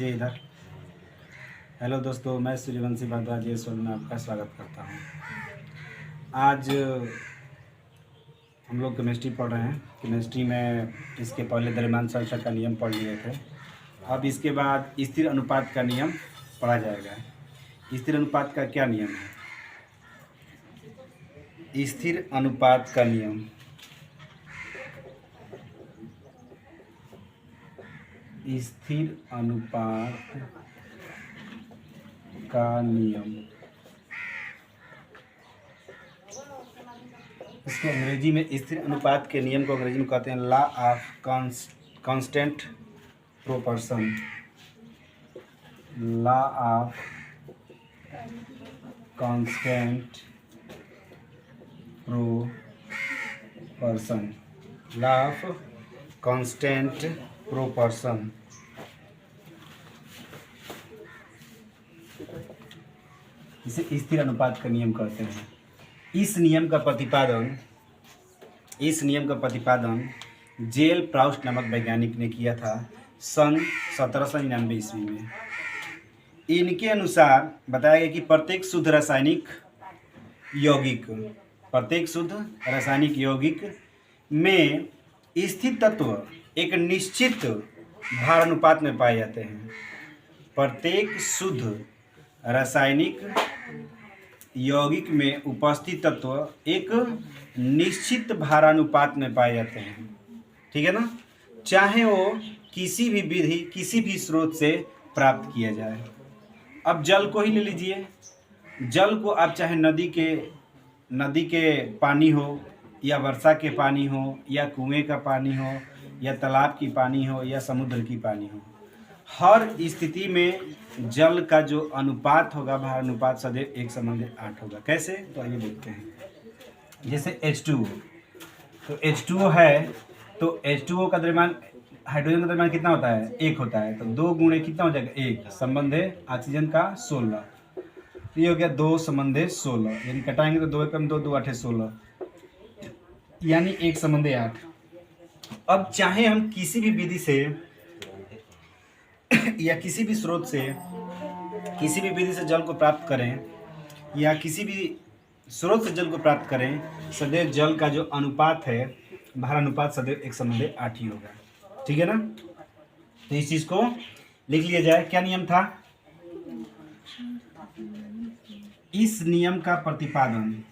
जी इधर। हेलो दोस्तों, मैं सूर्यवंशी भारद्वाज में आपका स्वागत करता हूँ। आज हम लोग केमिस्ट्री पढ़ रहे हैं। केमिस्ट्री में इसके पहले द्रव्यमान संरक्षण का नियम पढ़ लिए थे। अब इसके बाद स्थिर अनुपात का नियम पढ़ा जाएगा। स्थिर अनुपात का क्या नियम है? स्थिर अनुपात का नियम, स्थिर अनुपात का नियम, इसको अंग्रेजी में स्थिर अनुपात के नियम को अंग्रेजी में कहते हैं law of constant proportion. Law of constant proportion, law of constant proportion. इसे स्थिर अनुपात का नियम कहते हैं। इस नियम का प्रतिपादन जेल प्राउस्ट नामक वैज्ञानिक ने किया था सन 1799 ईस्वी में। इनके अनुसार बताया गया कि प्रत्येक शुद्ध रासायनिक यौगिक में स्थिर तत्व एक निश्चित भार अनुपात में पाए जाते हैं। प्रत्येक शुद्ध रासायनिक यौगिक में उपस्थित तत्व एक निश्चित भारानुपात में पाए जाते हैं। ठीक है ना? चाहे वो किसी भी विधि, किसी भी स्रोत से प्राप्त किया जाए। अब जल को ही ले लीजिए। जल को आप चाहे नदी के पानी हो, या वर्षा के पानी हो, या कुएं का पानी हो, या तालाब की पानी हो, या समुद्र की पानी हो, हर स्थिति में जल का जो अनुपात होगा, भार अनुपात सदैव 1:8 होगा। कैसे? तो आइए देखते हैं। जैसे H2O, तो H2O है, तो H2O का द्रव्यमान, हाइड्रोजन का द्रव्यमान कितना होता है? 1 होता है। तो 2 गुणे कितना हो जाएगा? 1। संबंध है ऑक्सीजन का 16। तो ये हो गया 2:16, यानी कटाएंगे तो 2 एकम 2, 2 8 16, यानी 1:8। अब चाहे हम किसी भी विधि से या किसी भी स्रोत से, किसी भी विधि से जल को प्राप्त करें, या किसी भी स्रोत से जल को प्राप्त करें, सदैव जल का जो अनुपात है, भार अनुपात सदैव 1:8 ही होगा। ठीक है ना? तो इस चीज को लिख लिया जाए। क्या नियम था? इस नियम का प्रतिपादन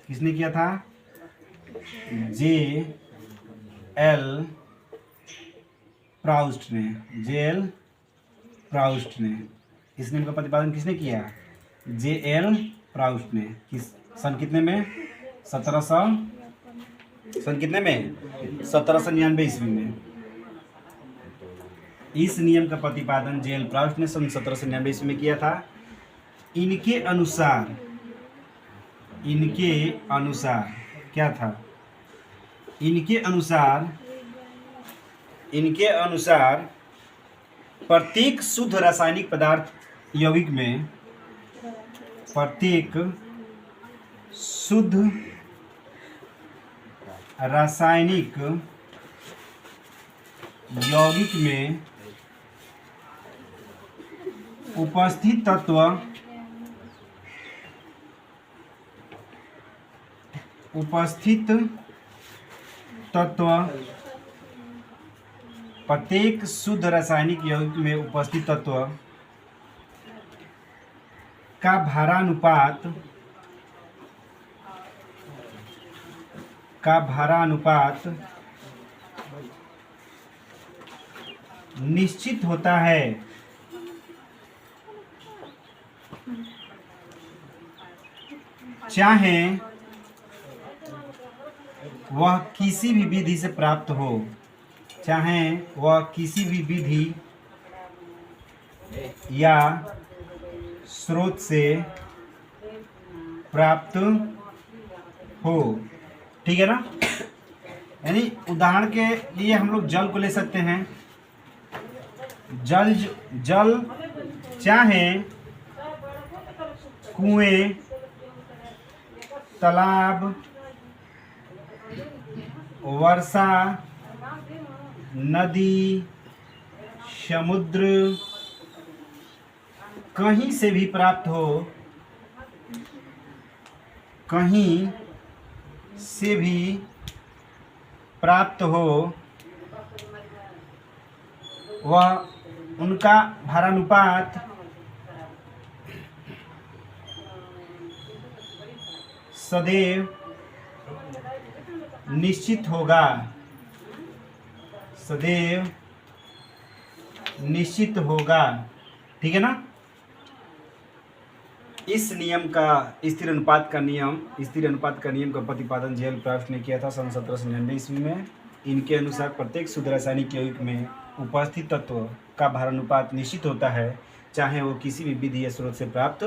किसने किया था? J.L. प्राउस्ट ने। इस नियम का प्रतिपादन किसने किया? J.L. प्राउस्ट ने। किस सन कितने में? 1799 ईस्वी में। इस नियम का प्रतिपादन J.L. प्राउस्ट ने सन 1799 ईस्वी में किया था। इनके अनुसार क्या था? इनके अनुसार प्रत्येक शुद्ध रासायनिक पदार्थ यौगिक में, प्रत्येक शुद्ध रासायनिक यौगिक में उपस्थित तत्व प्रत्येक शुद्ध रासायनिक यौगिक में उपस्थित तत्व का भारानुपात निश्चित होता है। चाहे वह किसी भी विधि से प्राप्त हो, चाहे वह किसी भी विधि या स्रोत से प्राप्त हो। ठीक है ना? यानी उदाहरण के लिए हम लोग जल को ले सकते हैं। जल चाहे कुएं, तालाब, वर्षा नदी, समुद्र कहीं से भी प्राप्त हो, कहीं से भी प्राप्त हो, वह उनका भारानुपात सदैव निश्चित होगा, सदैव निश्चित होगा। ठीक है ना। इस नियम का स्थिर अनुपात का नियम का प्रतिपादन जेल प्राप्त ने किया था सन 1799 ईस्वी में। इनके अनुसार प्रत्येक शुद्ध रासायनिक यौगिक में उपस्थित तत्व का भारानुपात निश्चित होता है, चाहे वो किसी भी विधि या स्रोत से प्राप्त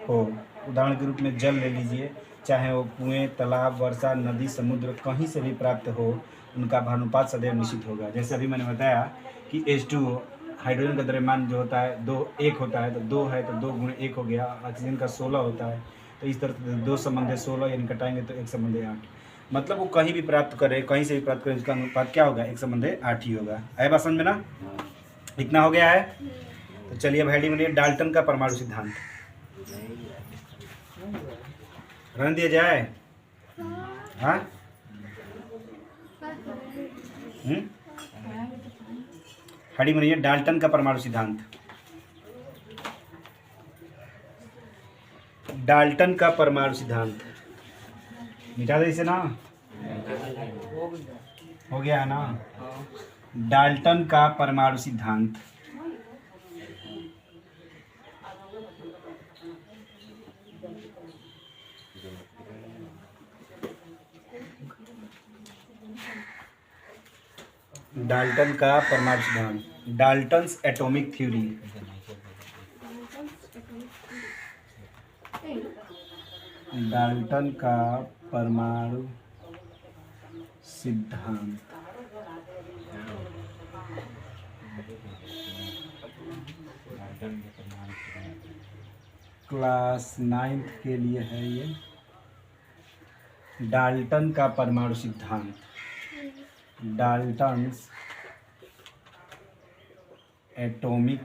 हो। उदाहरण के रूप में जल ले लीजिए, चाहे वो कुएं, तालाब, वर्षा, नदी, समुद्र कहीं से भी प्राप्त हो, उनका भारानुपात सदैव निश्चित होगा। जैसे अभी मैंने बताया कि H2O हाइड्रोजन का द्रव्यमान जो होता है 1 होता है, तो 2 है तो 2 गुणे 1 हो गया। ऑक्सीजन का 16 होता है, तो इस तरह से 2 संबंधे 16 यानी घटाएंगे तो 1 संबंधे 8। मतलब वो कहीं भी प्राप्त करे, कहीं से भी प्राप्त करे, उसका अनुपात क्या होगा, 1 संबंधे 8 ही होगा। आए बात समझ में ना। इतना हो गया है। तो चलिए अब हेडिंग में डाल्टन का परमाणु सिद्धांत रहने दिया जाए। हाँ हेडिंग में डाल्टन का परमाणु सिद्धांत। डाल्टन का परमाणु सिद्धांत मिटा दे इसे ना, हो गया है ना। डाल्टन का परमाणु सिद्धांत। डाल्टन का परमाणु सिद्धांत, डाल्टन्स एटॉमिक थ्योरी। डाल्टन का परमाणु सिद्धांत। क्लास 9th के लिए है ये। डाल्टन का परमाणु सिद्धांत, Dalton's atomic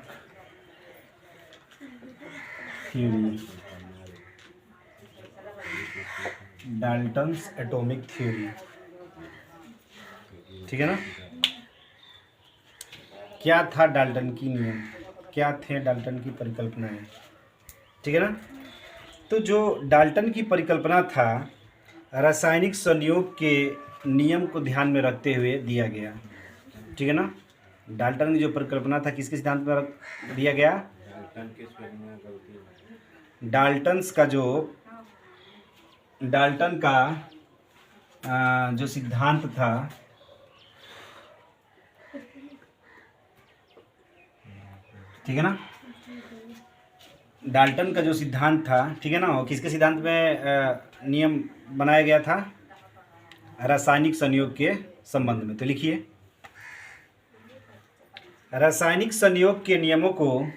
theory, Dalton's atomic theory. ठीक है ना। क्या था डाल्टन की नियम, क्या थे डाल्टन की परिकल्पनाएं। ठीक है ना। तो जो डाल्टन की परिकल्पना था, रासायनिक संयोग के नियम को ध्यान में रखते हुए दिया गया। ठीक है ना। डाल्टन की जो परिकल्पना था किसके सिद्धांत पर दिया गया, डाल्टन्स का जो डाल्टन का जो सिद्धांत था, ठीक है ना। डाल्टन का जो सिद्धांत था, ठीक है ना, वो किसके सिद्धांत में नियम बनाया गया था, रासायनिक संयोग के संबंध में। तो लिखिए, रासायनिक संयोग के नियमों को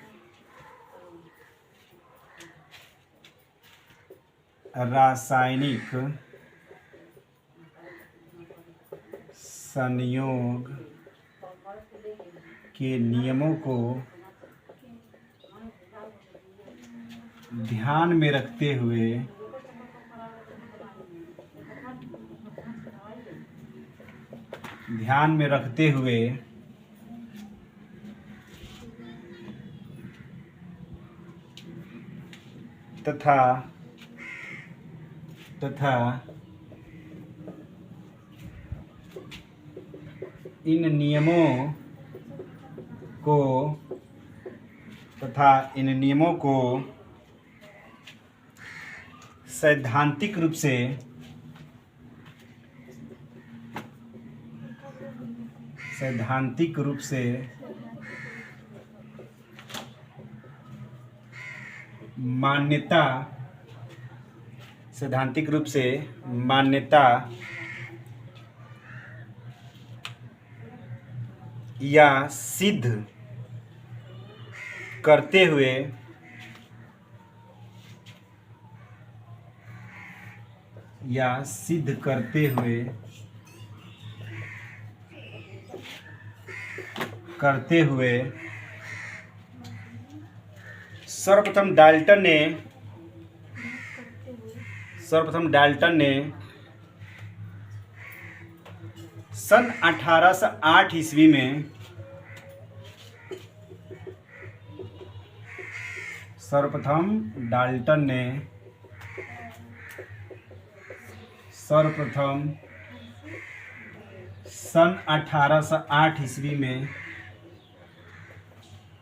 रासायनिक संयोग के नियमों को ध्यान में रखते हुए तथा इन नियमों को सैद्धांतिक रूप से मान्यता या सिद्ध करते हुए करते हुए सर्वप्रथम डाल्टन ने सन 1808 ईस्वी में सर्वप्रथम सन 1808 ईस्वी में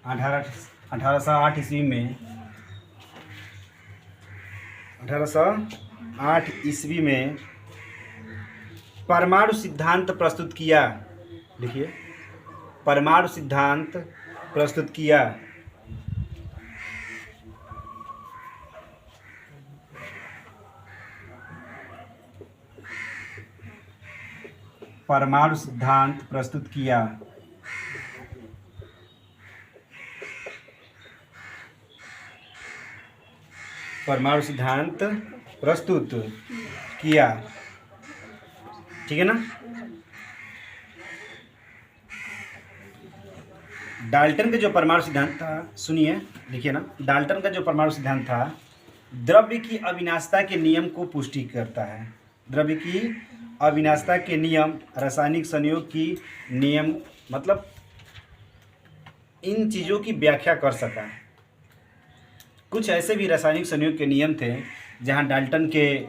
1808 ईस्वी में परमाणु सिद्धांत प्रस्तुत किया। देखिए, परमाणु सिद्धांत प्रस्तुत किया। परमाणु सिद्धांत प्रस्तुत किया। परमाणु सिद्धांत प्रस्तुत किया। ठीक है ना। डाल्टन का जो परमाणु सिद्धांत था, सुनिए, देखिए ना, डाल्टन का जो परमाणु सिद्धांत था द्रव्य की अविनाशिता के नियम को पुष्टि करता है। द्रव्य की अविनाशिता के नियम, रासायनिक संयोग की नियम, मतलब इन चीज़ों की व्याख्या कर सका है। कुछ ऐसे भी रासायनिक संयोग के नियम थे जहाँ डाल्टन के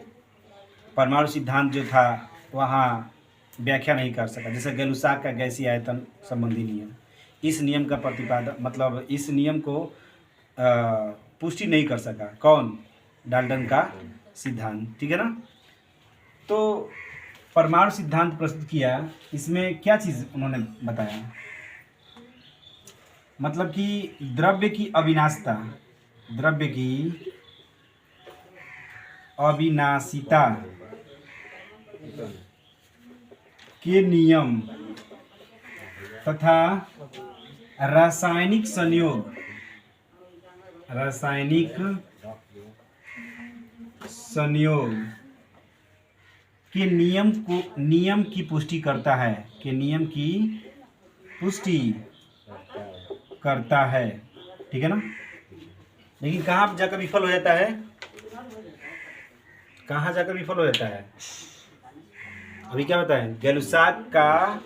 परमाणु सिद्धांत जो था वहाँ व्याख्या नहीं कर सका, जैसे गै-लुसाक का गैसीय आयतन संबंधी नियम। इस नियम का प्रतिपादन, मतलब इस नियम को पुष्टि नहीं कर सका। कौन? डाल्टन का सिद्धांत। ठीक है ना। तो परमाणु सिद्धांत प्रस्तुत किया, इसमें क्या चीज़ उन्होंने बताया, मतलब कि द्रव्य की अविनाशिता के नियम तथा रासायनिक संयोग के नियम की पुष्टि करता है, ठीक है ना। लेकिन कहाँ जाकर विफल हो जाता है? अभी क्या बताएं? गै-लुसाक का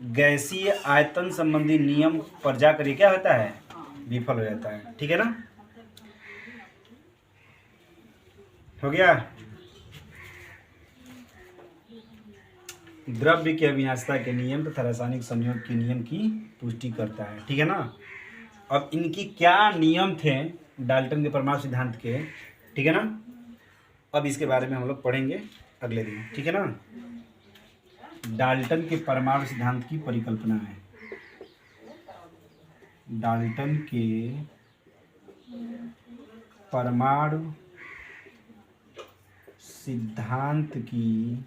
गैसीय आयतन संबंधी नियम पर जाकर ये क्या होता है? विफल हो जाता है। ठीक है ना। हो गया। द्रव्य की अविनाशिता के नियम तथा रासायनिक संयोग के नियम की पुष्टि करता है। ठीक है ना। अब इनकी क्या नियम थे डाल्टन के परमाणु सिद्धांत के, ठीक है ना। अब इसके बारे में हम लोग पढ़ेंगे अगले दिन। ठीक है ना। डाल्टन के परमाणु सिद्धांत की परिकल्पना है। डाल्टन के परमाणु सिद्धांत की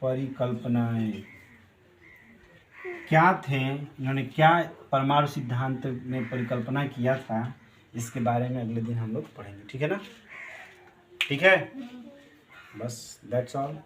परिकल्पनाएं क्या थे, इन्होंने क्या परमाणु सिद्धांत में परिकल्पना किया था, इसके बारे में अगले दिन हम लोग पढ़ेंगे। ठीक है ना। ठीक है, बस दैट्स ऑल।